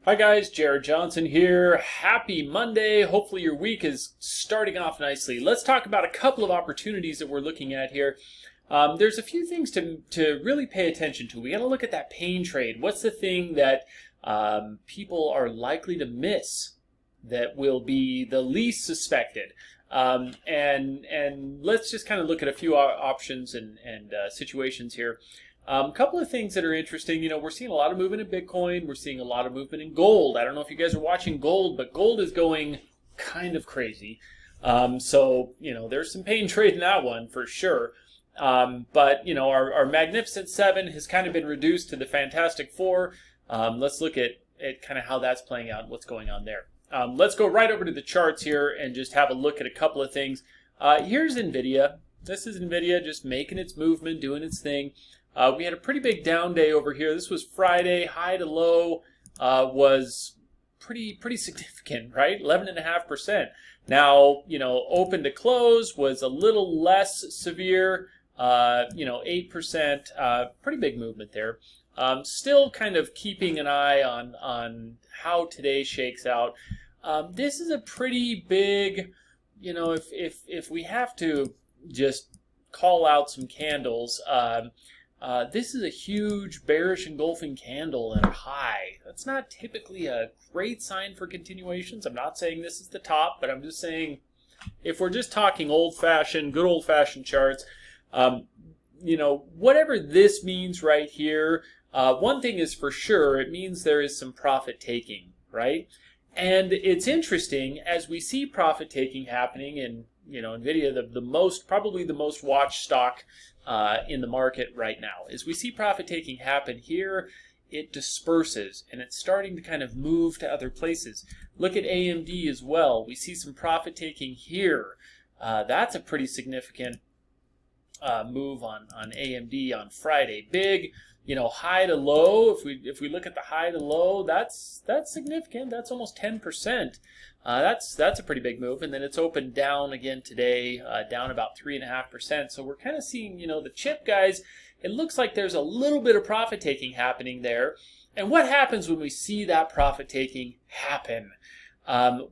Hi guys, Jared Johnson here. Happy Monday. Hopefully your week is starting off nicely. Let's talk about a couple of opportunities that we're looking at here. There's a few things to really pay attention to. We got to look at that pain trade. What's the thing that people are likely to miss that will be the least suspected? And let's just kind of look at a few options and situations here. A couple of things that are interesting. We're seeing a lot of movement in Bitcoin. We're seeing a lot of movement in gold. I don't know if you guys are watching gold, but gold is going kind of crazy. There's some pain trade in that one for sure. Our Magnificent Seven has kind of been reduced to the Fantastic Four. Let's look at kind of how that's playing out and what's going on there. Let's go right over to the charts here and just have a look at a couple of things. Here's NVIDIA. This is NVIDIA just making its movement, doing its thing. We had a pretty big down day over here. This was Friday. High to low was pretty significant, right? 11.5%. Now, open to close was a little less severe. 8%. Pretty big movement there. Still kind of keeping an eye on how today shakes out. This is a pretty big, if we have to just call out some candles. This is a huge bearish engulfing candle at a high. That's not typically a great sign for continuations. I'm not saying this is the top, but I'm just saying if we're just talking good old-fashioned charts, whatever this means right here, one thing is for sure, it means there is some profit taking, right? And it's interesting as we see profit taking happening in NVIDIA, probably the most watched stock in the market right now. As we see profit taking happen here, it disperses and it's starting to kind of move to other places. Look at AMD as well. We see some profit taking here. That's a pretty significant move on AMD on Friday. Big, high to low. If we look at the high to low, that's significant. That's almost 10%. That's a pretty big move, and then it's opened down again today, down about 3.5%. So we're kind of seeing, the chip guys. It looks like there's a little bit of profit taking happening there. And what happens when we see that profit taking happen?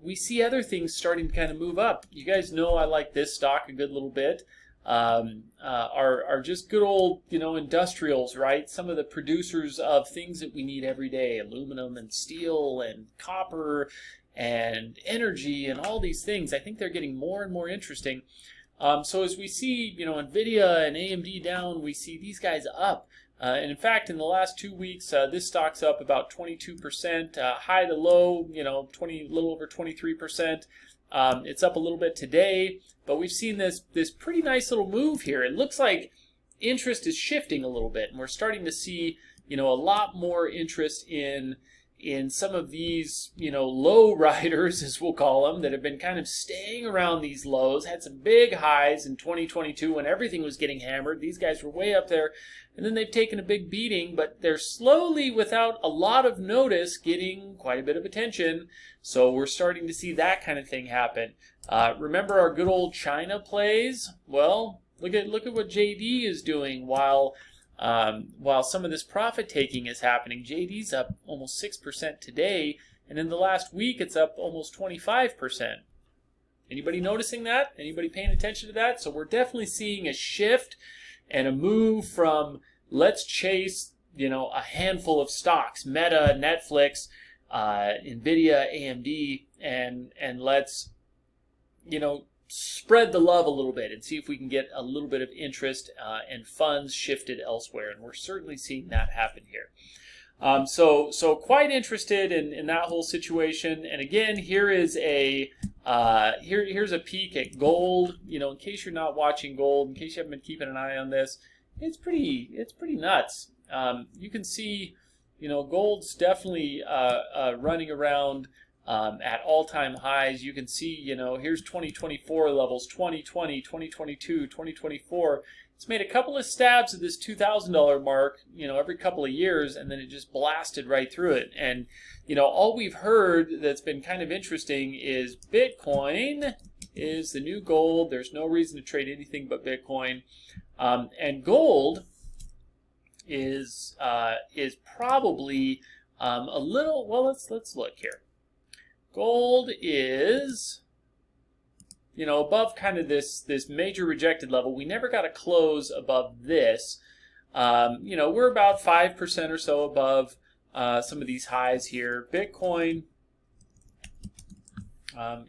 We see other things starting to kind of move up. You guys know I like this stock a good little bit. Are just good old, industrials, right? Some of the producers of things that we need every day, aluminum and steel and copper and energy and all these things. I think they're getting more and more interesting. So as we see, NVIDIA and AMD down, we see these guys up. And in fact, in the last 2 weeks, this stock's up about 22%, high to low, a little over 23%. It's up a little bit today, but we've seen this pretty nice little move here. It looks like interest is shifting a little bit, and we're starting to see, a lot more interest in some of these, low riders, as we'll call them, that have been kind of staying around these lows, had some big highs in 2022 when everything was getting hammered. These guys were way up there, and then they've taken a big beating, but they're slowly, without a lot of notice, getting quite a bit of attention. So we're starting to see that kind of thing happen. Remember our good old China plays? Well, look at what JD is doing while some of this profit taking is happening. JD's up almost 6% today, and in the last week it's up almost 25%. Anybody noticing that? Anybody paying attention to that? So we're definitely seeing a shift and a move from let's chase, a handful of stocks, Meta, Netflix, NVIDIA, AMD, and let's, spread the love a little bit and see if we can get a little bit of interest and funds shifted elsewhere. And we're certainly seeing that happen here. So quite interested in that whole situation. And again, here's a peek at gold. In case you're not watching gold, in case you haven't been keeping an eye on this, it's pretty nuts. You can see, gold's definitely running around at all-time highs. You can see, here's 2024 levels, 2020, 2022, 2024. It's made a couple of stabs at this $2,000 mark, every couple of years, and then it just blasted right through it. And, all we've heard that's been kind of interesting is Bitcoin is the new gold. There's no reason to trade anything but Bitcoin. And gold is probably a little. Well, let's look here. Gold is, above kind of this major rejected level. We never got a close above this. We're about 5% or so above some of these highs here. Bitcoin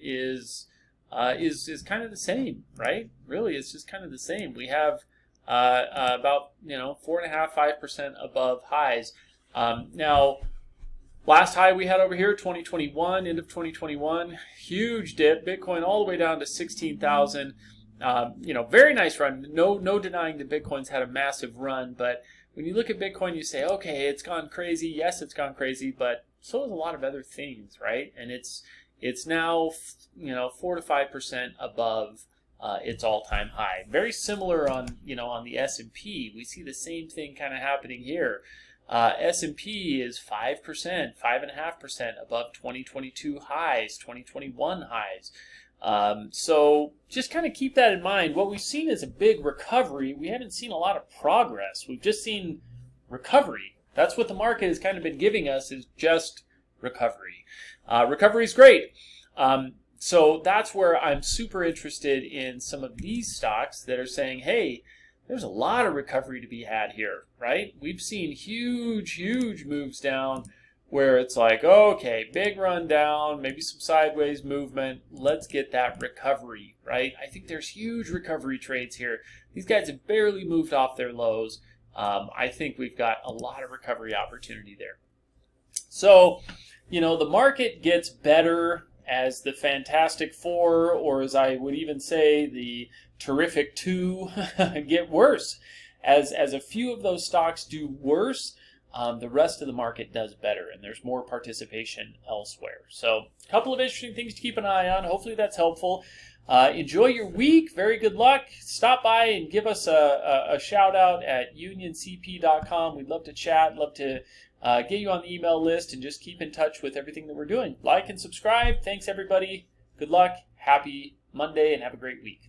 is kind of the same, right? Really, it's just kind of the same. We have about 4.5%, 5% above highs. Now, last high we had over here, 2021, end of 2021, huge dip. Bitcoin all the way down to 16,000. Very nice run. No denying that Bitcoin's had a massive run, but when you look at Bitcoin, you say, okay, it's gone crazy. Yes, it's gone crazy, but so is a lot of other things, right? And it's now 4 to 5% above its all-time high. Very similar on the S&P. We see the same thing kind of happening here. S&P is 5%, 5.5% above 2022 highs, 2021 highs. So just kind of keep that in mind. What we've seen is a big recovery. We haven't seen a lot of progress. We've just seen recovery. That's what the market has kind of been giving us, is just recovery. Recovery is great. So that's where I'm super interested in some of these stocks that are saying, hey, there's a lot of recovery to be had here, right? We've seen huge moves down where it's like, okay, big run down, maybe some sideways movement. Let's get that recovery, right? I think there's huge recovery trades here. These guys have barely moved off their lows. I think we've got a lot of recovery opportunity there. So, the market gets better as the Fantastic Four, or as I would even say, the Terrific Two, get worse. As a few of those stocks do worse, the rest of the market does better, and there's more participation elsewhere. So a couple of interesting things to keep an eye on. Hopefully that's helpful. Enjoy your week. Very good luck. Stop by and give us a shout out at unioncp.com. We'd love to chat, love to get you on the email list, and just keep in touch with everything that we're doing. Like and subscribe. Thanks, everybody. Good luck. Happy Monday, and have a great week.